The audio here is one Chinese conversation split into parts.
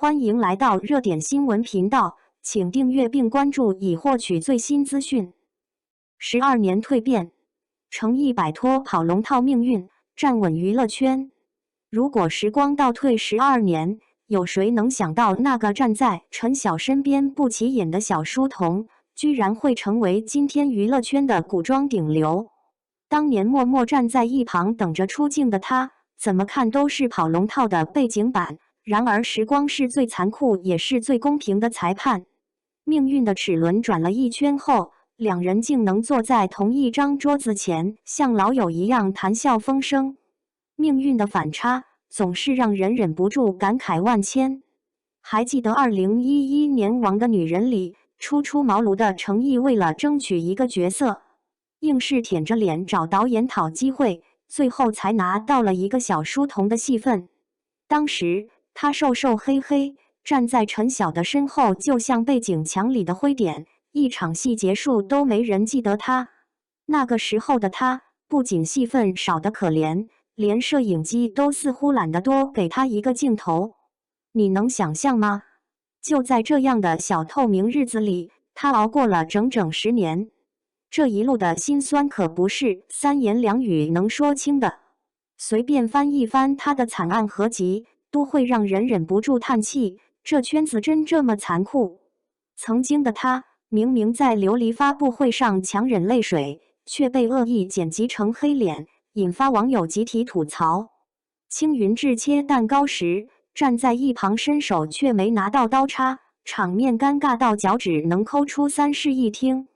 欢迎来到热点新闻频道，请订阅并关注以获取最新资讯。12年蜕变，程毅摆脱跑龙套命运，站稳娱乐圈。如果时光倒退12年，有谁能想到那个站在陈晓身边不起眼的小书童，居然会成为今天娱乐圈的古装顶流？当年默默站在一旁等着出镜的他，怎么看都是跑龙套的背景板。然而时光是最残酷也是最公平的裁判。命运的齿轮转了一圈后，两人竟能坐在同一张桌子前，像老友一样谈笑风生。命运的反差总是让人忍不住感慨万千。还记得2011年《王的女人》里，初出茅庐的程毅为了争取一个角色，硬是舔着脸找导演讨机会，最后才拿到了一个小书童的戏份。当时他瘦瘦黑黑，站在陈晓的身后，就像背景墙里的灰点，一场戏结束都没人记得他。那个时候的他，不仅戏份少得可怜，连摄影机都似乎懒得多给他一个镜头。你能想象吗？就在这样的小透明日子里，他熬过了整整10年。这一路的辛酸可不是3言2语能说清的。随便翻一翻他的惨案合集，都会让人忍不住叹气，这圈子真这么残酷？曾经的他，明明在琉璃发布会上强忍泪水，却被恶意剪辑成黑脸，引发网友集体吐槽。青云志切蛋糕时，站在一旁伸手却没拿到刀叉，场面尴尬到脚趾能抠出3室一厅。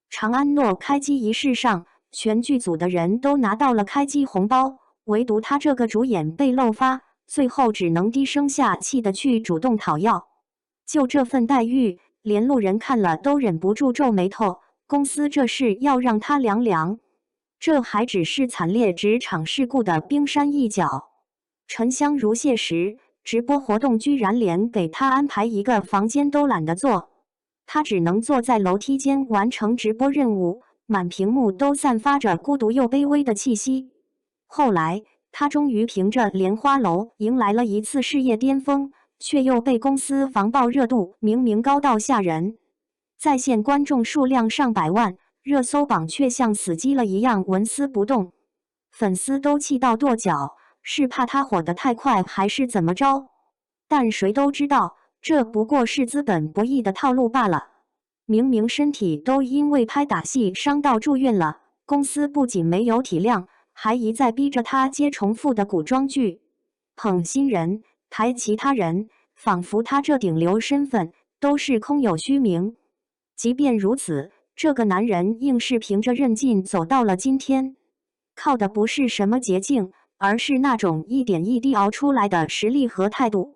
长安诺开机仪式上，全剧组的人都拿到了开机红包，唯独他这个主演被漏发，最后只能低声下气的去主动讨要。就这份待遇，连路人看了都忍不住皱眉头，公司这是要让他凉凉？这还只是惨烈职场事故的冰山一角。沉香如屑时，直播活动居然连给他安排一个房间都懒得做，他只能坐在楼梯间完成直播任务，满屏幕都散发着孤独又卑微的气息。后来他终于凭着莲花楼迎来了一次事业巅峰，却又被公司防爆热度明明高到吓人，在线观众数量上百万，热搜榜却像死机了一样纹丝不动。粉丝都气到跺脚，是怕他火得太快还是怎么着？但谁都知道，这不过是资本不易的套路罢了。明明身体都因为拍打戏伤到住院了，公司不仅没有体谅，还一再逼着他接重复的古装剧，捧新人，抬其他人，仿佛他这顶流身份都是空有虚名。即便如此，这个男人硬是凭着韧劲走到了今天，靠的不是什么捷径，而是那种一点一滴熬出来的实力和态度。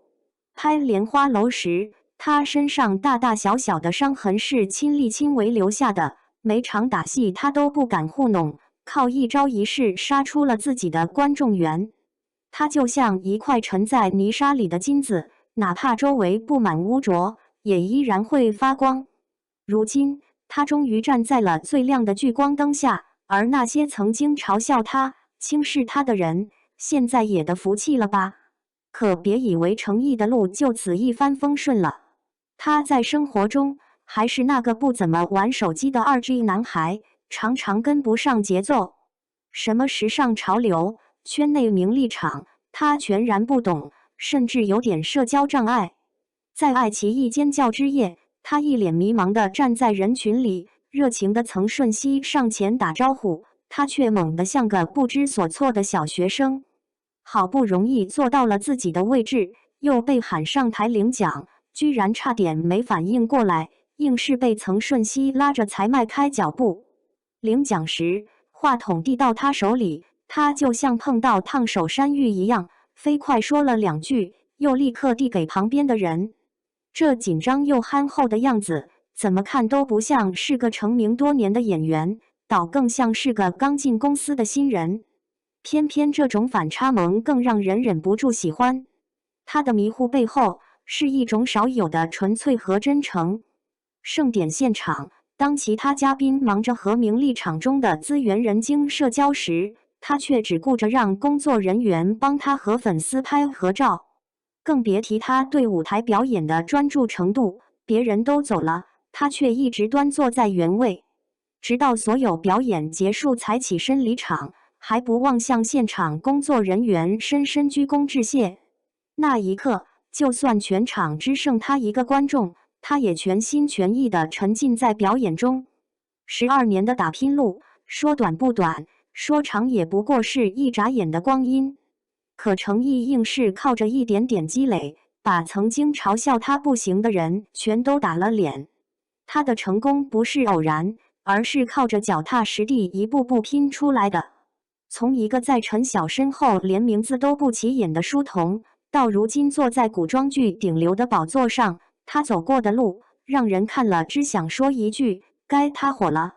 拍莲花楼时，他身上大大小小的伤痕是亲力亲为留下的，每场打戏他都不敢糊弄，靠一招一式杀出了自己的观众缘。他就像一块沉在泥沙里的金子，哪怕周围布满污浊，也依然会发光。如今，他终于站在了最亮的聚光灯下，而那些曾经嘲笑他、轻视他的人，现在也得服气了吧？可别以为程毅的路就此一帆风顺了。他在生活中还是那个不怎么玩手机的2G 男孩，常常跟不上节奏。什么时尚潮流、圈内名利场，他全然不懂，甚至有点社交障碍。在爱奇艺尖叫之夜，他一脸迷茫地站在人群里，热情的曾舜晞上前打招呼，他却猛地像个不知所措的小学生。好不容易坐到了自己的位置，又被喊上台领奖，居然差点没反应过来，硬是被曾舜晞拉着才迈开脚步。领奖时，话筒递到他手里，他就像碰到烫手山芋一样，飞快说了2句，又立刻递给旁边的人。这紧张又憨厚的样子，怎么看都不像是个成名多年的演员，倒更像是个刚进公司的新人。偏偏这种反差萌更让人忍不住喜欢。他的迷糊背后是一种少有的纯粹和真诚。盛典现场，当其他嘉宾忙着和名利场中的资源人精社交时，他却只顾着让工作人员帮他和粉丝拍合照。更别提他对舞台表演的专注程度。别人都走了，他却一直端坐在原位，直到所有表演结束才起身离场，还不忘向现场工作人员深深鞠躬致谢。那一刻，就算全场只剩他一个观众，他也全心全意地沉浸在表演中。12年的打拼路，说短不短，说长也不过是一眨眼的光阴。可程毅硬是靠着一点点积累，把曾经嘲笑他不行的人全都打了脸。他的成功不是偶然，而是靠着脚踏实地一步步拼出来的。从一个在陈晓身后连名字都不起眼的书童，到如今坐在古装剧顶流的宝座上，他走过的路，让人看了只想说一句：该他火了。